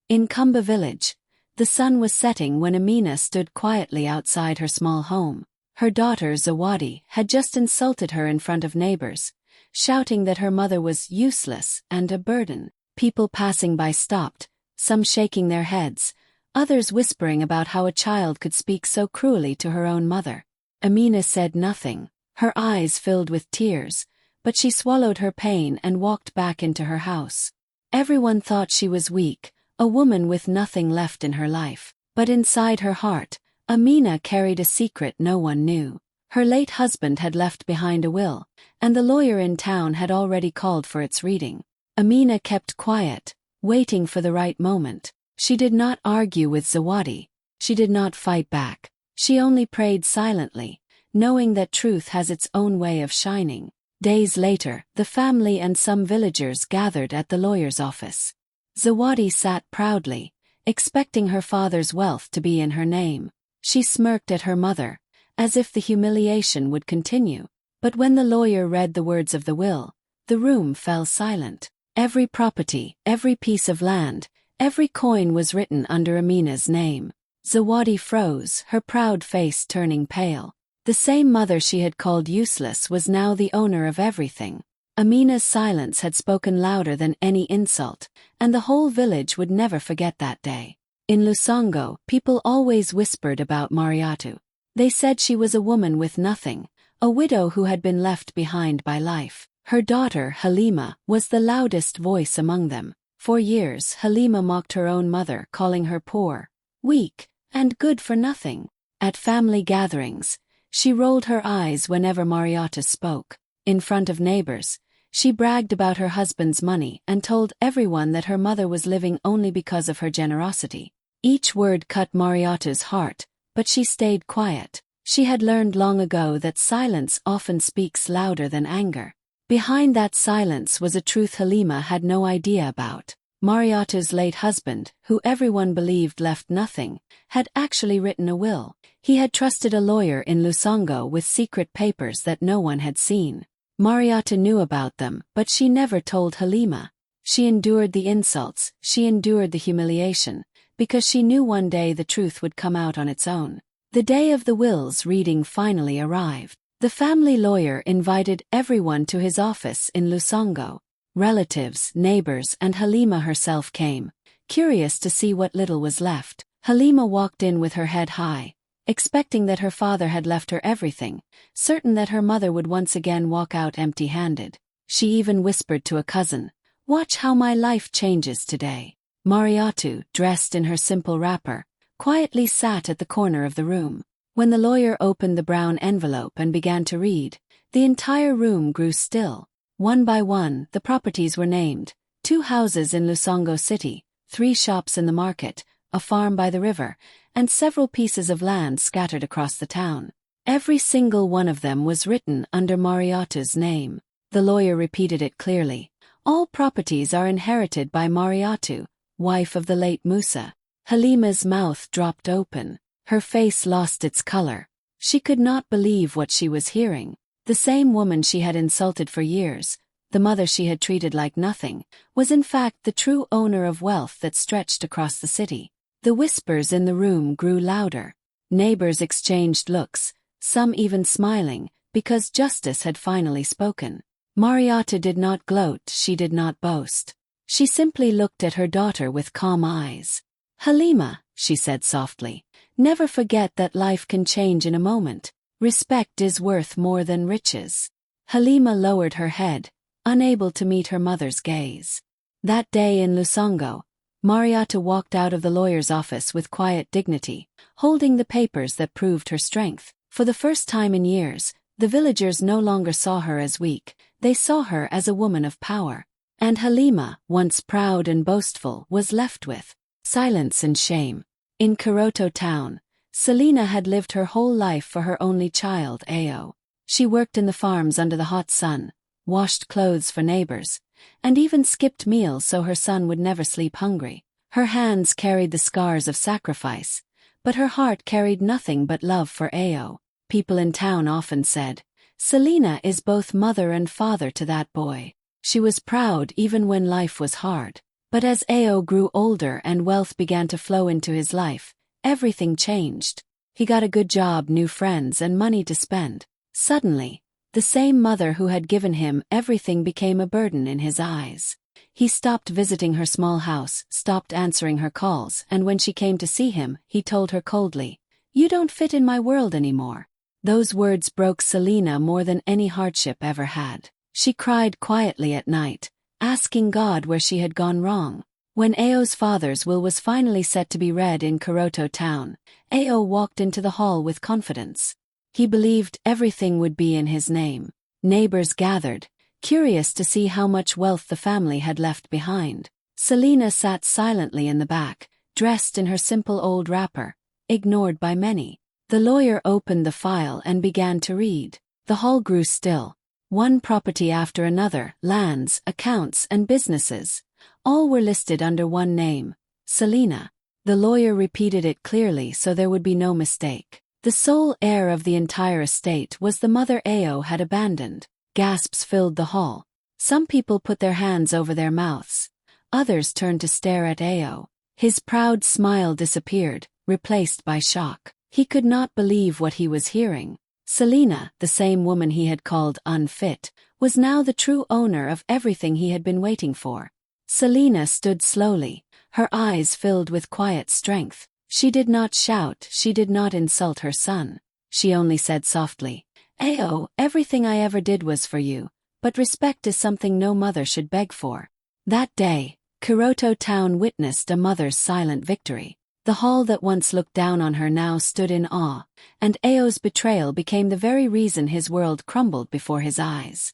In Kumba village, the sun was setting when Amina stood quietly outside her small home. Her daughter Zawadi had just insulted her in front of neighbors, shouting that her mother was useless and a burden. People passing by stopped, some shaking their heads, others whispering about how a child could speak so cruelly to her own mother. Amina said nothing, her eyes filled with tears, but she swallowed her pain and walked back into her house. Everyone thought she was weak, a woman with nothing left in her life. But inside her heart, Amina carried a secret no one knew. Her late husband had left behind a will, and the lawyer in town had already called for its reading. Amina kept quiet, waiting for the right moment. She did not argue with Zawadi. She did not fight back. She only prayed silently, knowing that truth has its own way of shining. Days later, the family and some villagers gathered at the lawyer's office. Zawadi sat proudly, expecting her father's wealth to be in her name. She smirked at her mother, as if the humiliation would continue. But when the lawyer read the words of the will, the room fell silent. Every property, every piece of land, every coin was written under Amina's name. Zawadi froze, her proud face turning pale. The same mother she had called useless was now the owner of everything. Amina's silence had spoken louder than any insult, and the whole village would never forget that day. In Lusongo, people always whispered about Mariatu. They said she was a woman with nothing, a widow who had been left behind by life. Her daughter, Halima, was the loudest voice among them. For years, Halima mocked her own mother, calling her poor, weak, and good for nothing. At family gatherings, she rolled her eyes whenever Mariatu spoke. In front of neighbors, she bragged about her husband's money and told everyone that her mother was living only because of her generosity. Each word cut Mariatu's heart, but she stayed quiet. She had learned long ago that silence often speaks louder than anger. Behind that silence was a truth Halima had no idea about. Mariatu's late husband, who everyone believed left nothing, had actually written a will. He had trusted a lawyer in Lusongo with secret papers that no one had seen. Mariatu knew about them, but she never told Halima. She endured the insults, she endured the humiliation, because she knew one day the truth would come out on its own. The day of the will's reading finally arrived. The family lawyer invited everyone to his office in Lusongo. Relatives, neighbors, and Halima herself came, curious to see what little was left. Halima walked in with her head high, expecting that her father had left her everything, certain that her mother would once again walk out empty-handed. She even whispered to a cousin, "Watch how my life changes today." Mariatu, dressed in her simple wrapper, quietly sat at the corner of the room. When the lawyer opened the brown envelope and began to read, the entire room grew still. One by one, the properties were named: 2 houses in Lusongo City, 3 shops in the market, a farm by the river, and several pieces of land scattered across the town. Every single one of them was written under Mariatu's name. The lawyer repeated it clearly. All properties are inherited by Mariatu, wife of the late Musa. Halima's mouth dropped open. Her face lost its color. She could not believe what she was hearing. The same woman she had insulted for years, the mother she had treated like nothing, was in fact the true owner of wealth that stretched across the city. The whispers in the room grew louder. Neighbors exchanged looks, some even smiling, because justice had finally spoken. Mariatu did not gloat, she did not boast. She simply looked at her daughter with calm eyes. "Halima," she said softly, "never forget that life can change in a moment. Respect is worth more than riches." Halima lowered her head, unable to meet her mother's gaze. That day in Lusongo, Mariatu walked out of the lawyer's office with quiet dignity, holding the papers that proved her strength. For the first time in years, the villagers no longer saw her as weak, they saw her as a woman of power. And Halima, once proud and boastful, was left with silence and shame. In Kuroto town, Selina had lived her whole life for her only child, Ao. She worked in the farms under the hot sun, washed clothes for neighbors, and even skipped meals so her son would never sleep hungry. Her hands carried the scars of sacrifice, but her heart carried nothing but love for Ao. People in town often said, "Selina is both mother and father to that boy." She was proud even when life was hard. But as Ao grew older and wealth began to flow into his life, everything changed. He got a good job, new friends, and money to spend. Suddenly, the same mother who had given him everything became a burden in his eyes. He stopped visiting her small house, stopped answering her calls, and when she came to see him, he told her coldly, "You don't fit in my world anymore." Those words broke Selina more than any hardship ever had. She cried quietly at night, asking God where she had gone wrong. When Ao's father's will was finally set to be read in Kuroto town, Ao walked into the hall with confidence. He believed everything would be in his name. Neighbors gathered, curious to see how much wealth the family had left behind. Selina sat silently in the back, dressed in her simple old wrapper, ignored by many. The lawyer opened the file and began to read. The hall grew still. One property after another, lands, accounts, and businesses. All were listed under one name, Selina. The lawyer repeated it clearly so there would be no mistake. The sole heir of the entire estate was the mother Ao had abandoned. Gasps filled the hall. Some people put their hands over their mouths. Others turned to stare at Ao. His proud smile disappeared, replaced by shock. He could not believe what he was hearing. Selina, the same woman he had called unfit, was now the true owner of everything he had been waiting for. Selina stood slowly, her eyes filled with quiet strength. She did not shout, she did not insult her son. She only said softly, "Ao, everything I ever did was for you, but respect is something no mother should beg for." That day, Kuroto town witnessed a mother's silent victory. The hall that once looked down on her now stood in awe, and Ao's betrayal became the very reason his world crumbled before his eyes.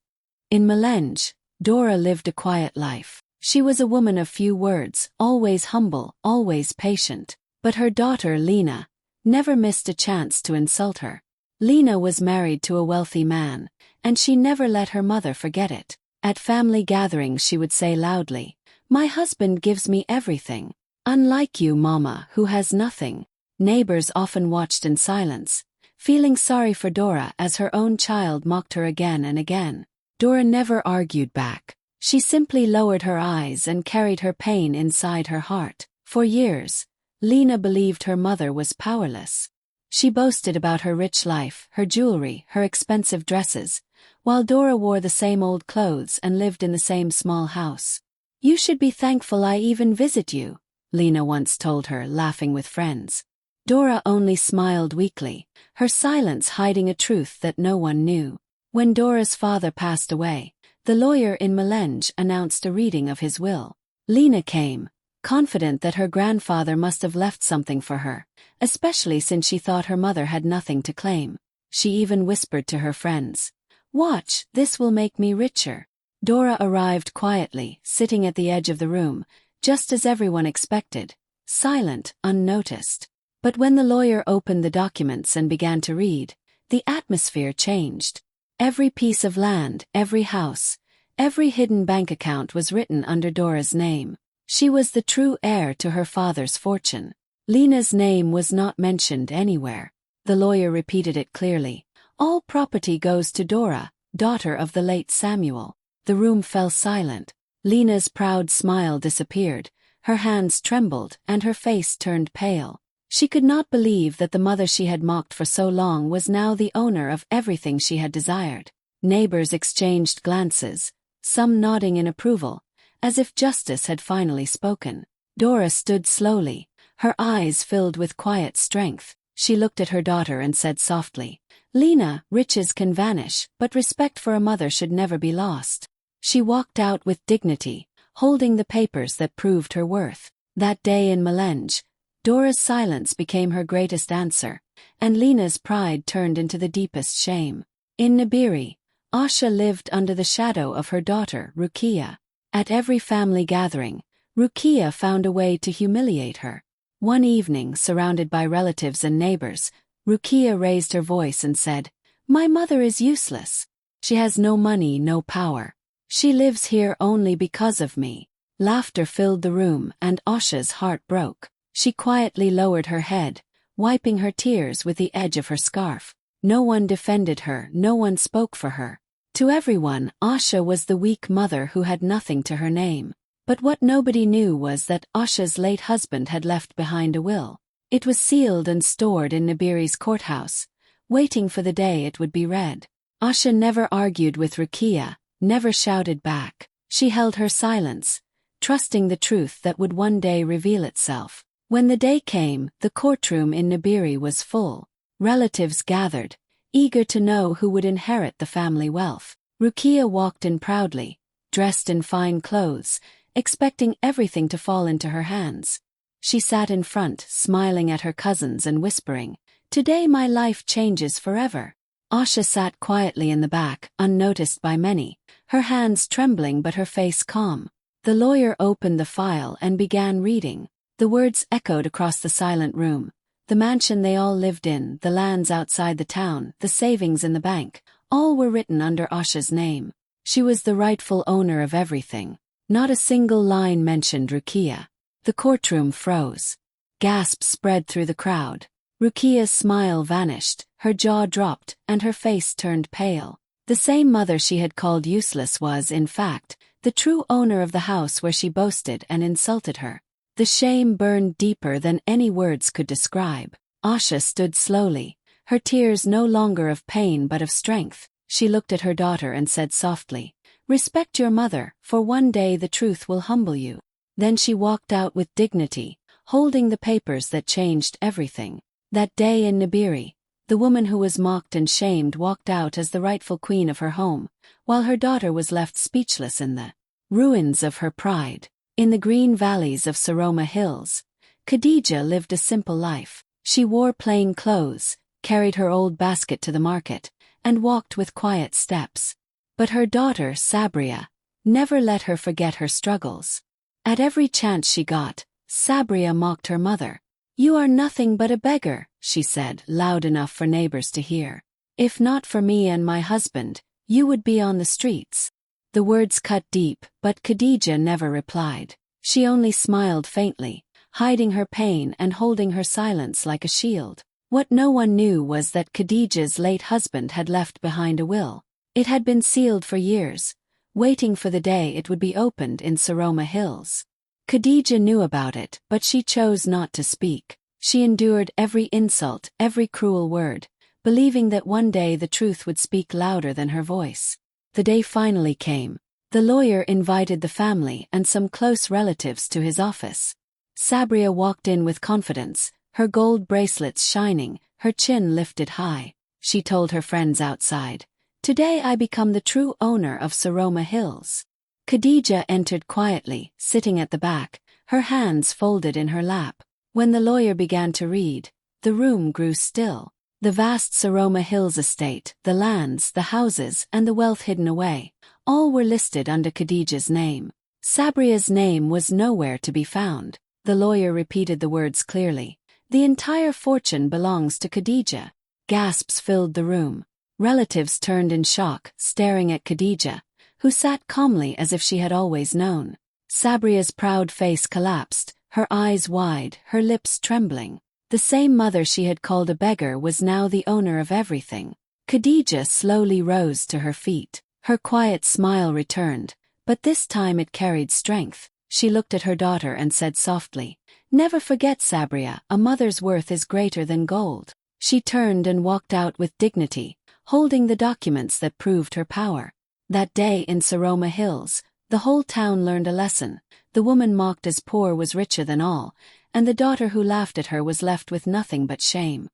In Melenge, Dora lived a quiet life. She was a woman of few words, always humble, always patient. But her daughter Lena never missed a chance to insult her. Lena was married to a wealthy man, and she never let her mother forget it. At family gatherings she would say loudly, "My husband gives me everything. Unlike you, Mama, who has nothing." Neighbors often watched in silence, feeling sorry for Dora as her own child mocked her again and again. Dora never argued back. She simply lowered her eyes and carried her pain inside her heart. For years, Lena believed her mother was powerless. She boasted about her rich life, her jewelry, her expensive dresses, while Dora wore the same old clothes and lived in the same small house. "You should be thankful I even visit you," Lena once told her, laughing with friends. Dora only smiled weakly, her silence hiding a truth that no one knew. When Dora's father passed away, the lawyer in Melenge announced a reading of his will. Lena came, confident that her grandfather must have left something for her, especially since she thought her mother had nothing to claim. She even whispered to her friends, "Watch, this will make me richer." Dora arrived quietly, sitting at the edge of the room, just as everyone expected, silent, unnoticed. But when the lawyer opened the documents and began to read, the atmosphere changed. Every piece of land, every house, every hidden bank account was written under Dora's name. She was the true heir to her father's fortune. Lena's name was not mentioned anywhere. The lawyer repeated it clearly. "All property goes to Dora, daughter of the late Samuel." The room fell silent. Lena's proud smile disappeared, her hands trembled, and her face turned pale. She could not believe that the mother she had mocked for so long was now the owner of everything she had desired. Neighbors exchanged glances, some nodding in approval, as if justice had finally spoken. Dora stood slowly, her eyes filled with quiet strength. She looked at her daughter and said softly, "Lena, riches can vanish, but respect for a mother should never be lost." She walked out with dignity, holding the papers that proved her worth. That day in Melenge, Dora's silence became her greatest answer, and Lena's pride turned into the deepest shame. In Nibiri, Asha lived under the shadow of her daughter, Rukia. At every family gathering, Rukia found a way to humiliate her. One evening, surrounded by relatives and neighbors, Rukia raised her voice and said, "My mother is useless. She has no money, no power. She lives here only because of me." Laughter filled the room, and Asha's heart broke. She quietly lowered her head, wiping her tears with the edge of her scarf. No one defended her, no one spoke for her. To everyone, Asha was the weak mother who had nothing to her name. But what nobody knew was that Asha's late husband had left behind a will. It was sealed and stored in Nabiri's courthouse, waiting for the day it would be read. Asha never argued with Rukia, never shouted back. She held her silence, trusting the truth that would one day reveal itself. When the day came, the courtroom in Nabiri was full. Relatives gathered, eager to know who would inherit the family wealth. Rukia walked in proudly, dressed in fine clothes, expecting everything to fall into her hands. She sat in front, smiling at her cousins and whispering, "Today my life changes forever." Asha sat quietly in the back, unnoticed by many, her hands trembling but her face calm. The lawyer opened the file and began reading. The words echoed across the silent room. The mansion they all lived in, the lands outside the town, the savings in the bank, all were written under Asha's name. She was the rightful owner of everything. Not a single line mentioned Rukia. The courtroom froze. Gasps spread through the crowd. Rukia's smile vanished, her jaw dropped, and her face turned pale. The same mother she had called useless was, in fact, the true owner of the house where she boasted and insulted her. The shame burned deeper than any words could describe. Asha stood slowly, her tears no longer of pain but of strength. She looked at her daughter and said softly, "Respect your mother, for one day the truth will humble you." Then she walked out with dignity, holding the papers that changed everything. That day in Nabiri, the woman who was mocked and shamed walked out as the rightful queen of her home, while her daughter was left speechless in the ruins of her pride. In the green valleys of Saroma Hills, Khadija lived a simple life. She wore plain clothes, carried her old basket to the market, and walked with quiet steps. But her daughter, Sabria, never let her forget her struggles. At every chance she got, Sabria mocked her mother. "You are nothing but a beggar," she said, loud enough for neighbors to hear. "If not for me and my husband, you would be on the streets." The words cut deep, but Khadija never replied. She only smiled faintly, hiding her pain and holding her silence like a shield. What no one knew was that Khadija's late husband had left behind a will. It had been sealed for years, waiting for the day it would be opened in Saroma Hills. Khadija knew about it, but she chose not to speak. She endured every insult, every cruel word, believing that one day the truth would speak louder than her voice. The day finally came. The lawyer invited the family and some close relatives to his office. Sabria walked in with confidence, her gold bracelets shining, her chin lifted high. She told her friends outside, "Today I become the true owner of Saroma Hills." Khadija entered quietly, sitting at the back, her hands folded in her lap. When the lawyer began to read, the room grew still. The vast Saroma Hills estate, the lands, the houses, and the wealth hidden away, all were listed under Khadija's name. Sabria's name was nowhere to be found. The lawyer repeated the words clearly. "The entire fortune belongs to Khadija." Gasps filled the room. Relatives turned in shock, staring at Khadija, who sat calmly as if she had always known. Sabria's proud face collapsed, her eyes wide, her lips trembling. The same mother she had called a beggar was now the owner of everything. Khadija slowly rose to her feet. Her quiet smile returned, but this time it carried strength. She looked at her daughter and said softly, "Never forget, Sabria, a mother's worth is greater than gold." She turned and walked out with dignity, holding the documents that proved her power. That day in Saroma Hills, the whole town learned a lesson. The woman mocked as poor was richer than all, and the daughter who laughed at her was left with nothing but shame.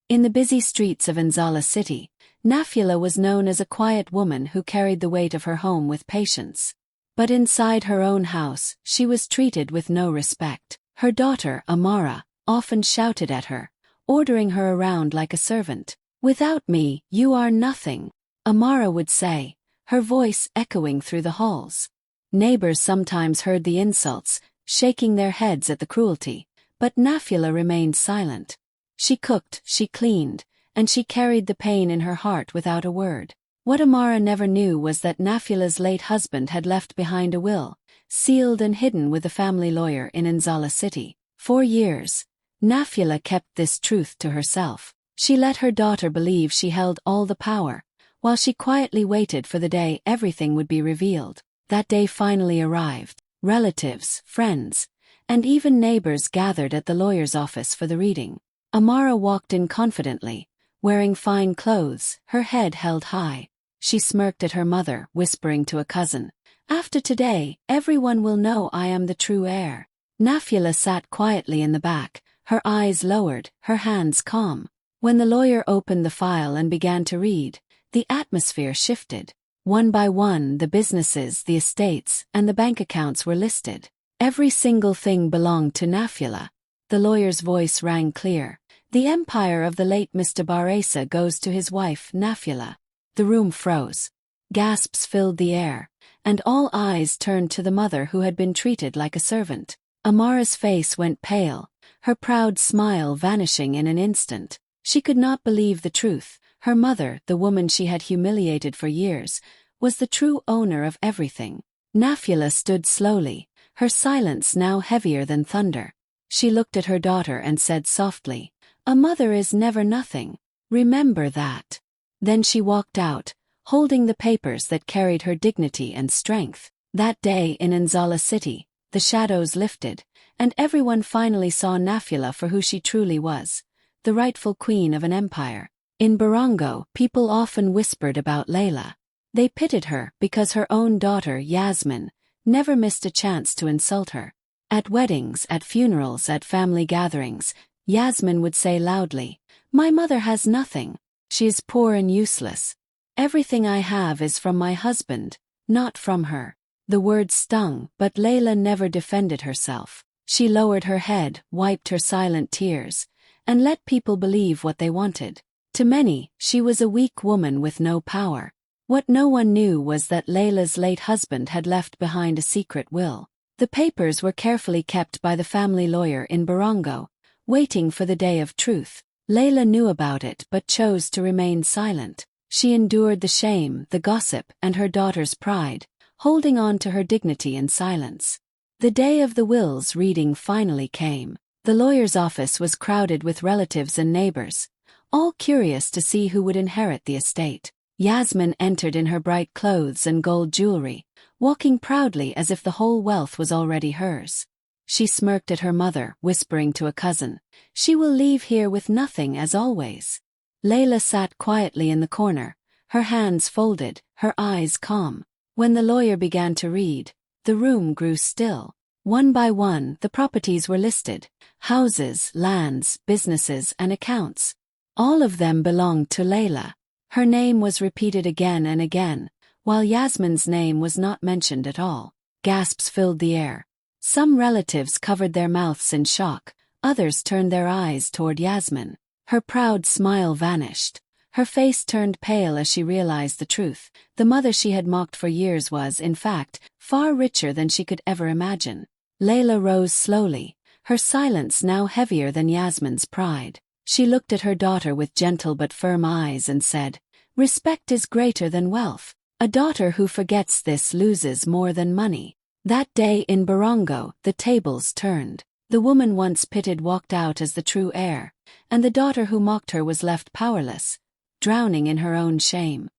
In the busy streets of Nzala city, Nafula was known as a quiet woman who carried the weight of her home with patience. But inside her own house, she was treated with no respect. Her daughter, Amara, often shouted at her, ordering her around like a servant. "Without me, you are nothing," Amara would say, her voice echoing through the halls. Neighbors sometimes heard the insults, shaking their heads at the cruelty, but Nafula remained silent. She cooked, she cleaned, and she carried the pain in her heart without a word. What Amara never knew was that Nafula's late husband had left behind a will, sealed and hidden with the family lawyer in Nzala city. For years, Nafula kept this truth to herself. She let her daughter believe she held all the power, while she quietly waited for the day everything would be revealed. That day finally arrived. relatives, friends, and even neighbors gathered at the lawyer's office for the reading. Amara walked in confidently, wearing fine clothes, her head held high. She smirked at her mother, whispering to a cousin, "After today, everyone will know I am the true heir." Nafula sat quietly in the back, her eyes lowered, her hands calm. When the lawyer opened the file and began to read, the atmosphere shifted. One by one, the businesses, the estates, and the bank accounts were listed. Every single thing belonged to Nafula. The lawyer's voice rang clear. "The empire of the late Mr. Baresa goes to his wife, Nafula." The room froze. Gasps filled the air, and all eyes turned to the mother who had been treated like a servant. Amara's face went pale, her proud smile vanishing in an instant. She could not believe the truth. Her mother, the woman she had humiliated for years, was the true owner of everything. Nafula stood slowly, her silence now heavier than thunder. She looked at her daughter and said softly, "A mother is never nothing. Remember that." Then she walked out, holding the papers that carried her dignity and strength. That day in Nzala City, the shadows lifted, and everyone finally saw Nafula for who she truly was, the rightful queen of an empire. In Barongo, people often whispered about Layla. They pitied her because her own daughter, Yasmin, never missed a chance to insult her. At weddings, at funerals, at family gatherings, Yasmin would say loudly, "My mother has nothing. She is poor and useless. Everything I have is from my husband, not from her." The words stung, but Layla never defended herself. She lowered her head, wiped her silent tears, and let people believe what they wanted. To many, she was a weak woman with no power. What no one knew was that Layla's late husband had left behind a secret will. The papers were carefully kept by the family lawyer in Barongo, waiting for the day of truth. Layla knew about it but chose to remain silent. She endured the shame, the gossip, and her daughter's pride, holding on to her dignity in silence. The day of the will's reading finally came. The lawyer's office was crowded with relatives and neighbors, all curious to see who would inherit the estate. Yasmin entered in her bright clothes and gold jewelry, walking proudly as if the whole wealth was already hers. She smirked at her mother, whispering to a cousin, "She will leave here with nothing as always." Layla sat quietly in the corner, her hands folded, her eyes calm. When the lawyer began to read, the room grew still. One by one, the properties were listed: houses, lands, businesses, and accounts. All of them belonged to Layla. Her name was repeated again and again, while Yasmin's name was not mentioned at all. Gasps filled the air. Some relatives covered their mouths in shock, others turned their eyes toward Yasmin. Her proud smile vanished. Her face turned pale as she realized the truth. The mother she had mocked for years was, in fact, far richer than she could ever imagine. Layla rose slowly, her silence now heavier than Yasmin's pride. She looked at her daughter with gentle but firm eyes and said, "Respect is greater than wealth. A daughter who forgets this loses more than money." That day in Barongo, the tables turned. The woman once pitied walked out as the true heir, and the daughter who mocked her was left powerless, drowning in her own shame.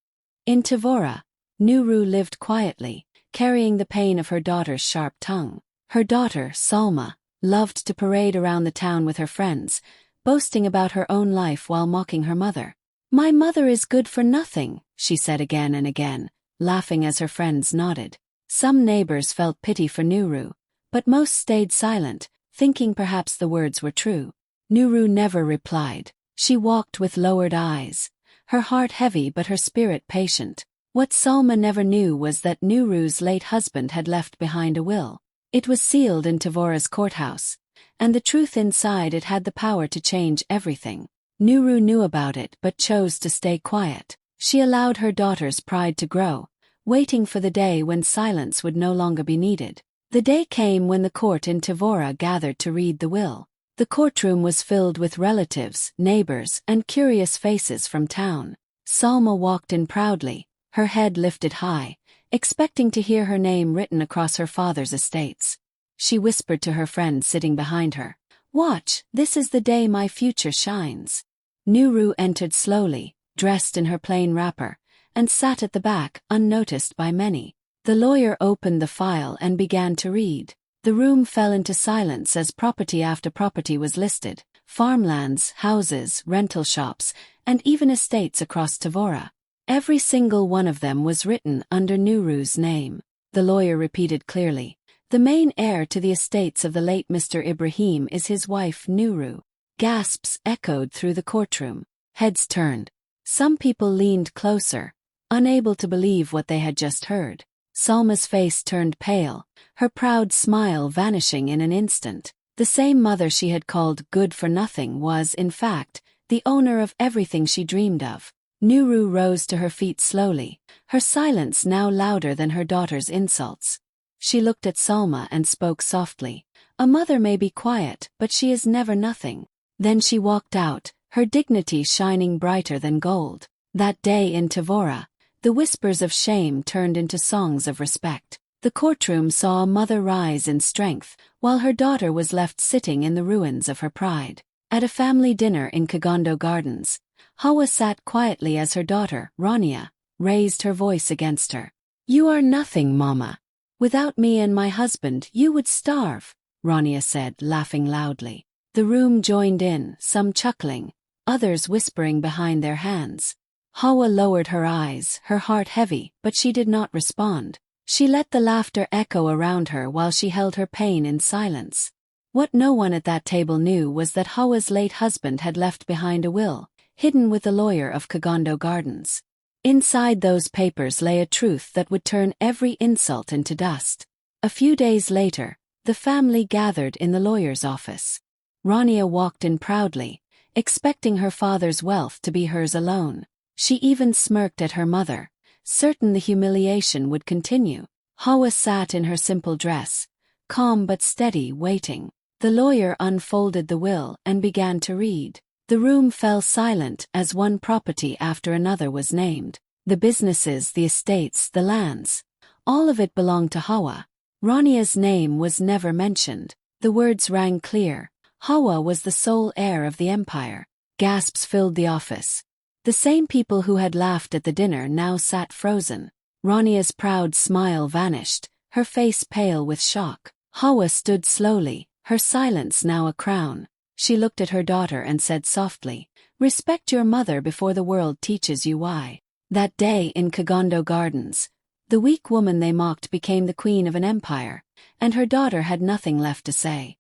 In Tavora, Nuru lived quietly, carrying the pain of her daughter's sharp tongue. Her daughter, Salma, loved to parade around the town with her friends, boasting about her own life while mocking her mother. "My mother is good for nothing," she said again and again, laughing as her friends nodded. Some neighbors felt pity for Nuru, but most stayed silent, thinking perhaps the words were true. Nuru never replied. She walked with lowered eyes, her heart heavy but her spirit patient. What Salma never knew was that Nuru's late husband had left behind a will. It was sealed in Tavora's courthouse, and the truth inside it had the power to change everything. Nuru knew about it but chose to stay quiet. She allowed her daughter's pride to grow, waiting for the day when silence would no longer be needed. The day came when the court in Tavora gathered to read the will. The courtroom was filled with relatives, neighbors, and curious faces from town. Salma walked in proudly, her head lifted high, expecting to hear her name written across her father's estates. She whispered to her friend sitting behind her, "Watch, this is the day my future shines." Nuru entered slowly, dressed in her plain wrapper, and sat at the back, unnoticed by many. The lawyer opened the file and began to read. The room fell into silence as property after property was listed: farmlands, houses, rental shops, and even estates across Tavora. Every single one of them was written under Nuru's name. The lawyer repeated clearly, "The main heir to the estates of the late Mr. Ibrahim is his wife Nuru." Gasps echoed through the courtroom. Heads turned. Some people leaned closer, unable to believe what they had just heard. Salma's face turned pale, her proud smile vanishing in an instant. The same mother she had called good for nothing was, in fact, the owner of everything she dreamed of. Nuru rose to her feet slowly, her silence now louder than her daughter's insults. She looked at Salma and spoke softly. "A mother may be quiet, but she is never nothing." Then she walked out, her dignity shining brighter than gold. That day in Tavora, the whispers of shame turned into songs of respect. The courtroom saw a mother rise in strength, while her daughter was left sitting in the ruins of her pride. At a family dinner in Kagondo Gardens, Hawa sat quietly as her daughter, Rania, raised her voice against her. "You are nothing, Mama. Without me and my husband, you would starve," Rania said, laughing loudly. The room joined in, some chuckling, others whispering behind their hands. Hawa lowered her eyes, her heart heavy, but she did not respond. She let the laughter echo around her while she held her pain in silence. What no one at that table knew was that Hawa's late husband had left behind a will, hidden with the lawyer of Kagondo Gardens. Inside those papers lay a truth that would turn every insult into dust. A few days later, the family gathered in the lawyer's office. Rania walked in proudly, expecting her father's wealth to be hers alone. She even smirked at her mother, certain the humiliation would continue. Hawa sat in her simple dress, calm but steady, waiting. The lawyer unfolded the will and began to read. The room fell silent as one property after another was named. The businesses, the estates, the lands. All of it belonged to Hawa. Rania's name was never mentioned. The words rang clear. Hawa was the sole heir of the empire. Gasps filled the office. The same people who had laughed at the dinner now sat frozen. Rania's proud smile vanished, her face pale with shock. Hawa stood slowly, her silence now a crown. She looked at her daughter and said softly, "Respect your mother before the world teaches you why." That day in Kagondo Gardens, the weak woman they mocked became the queen of an empire, and her daughter had nothing left to say.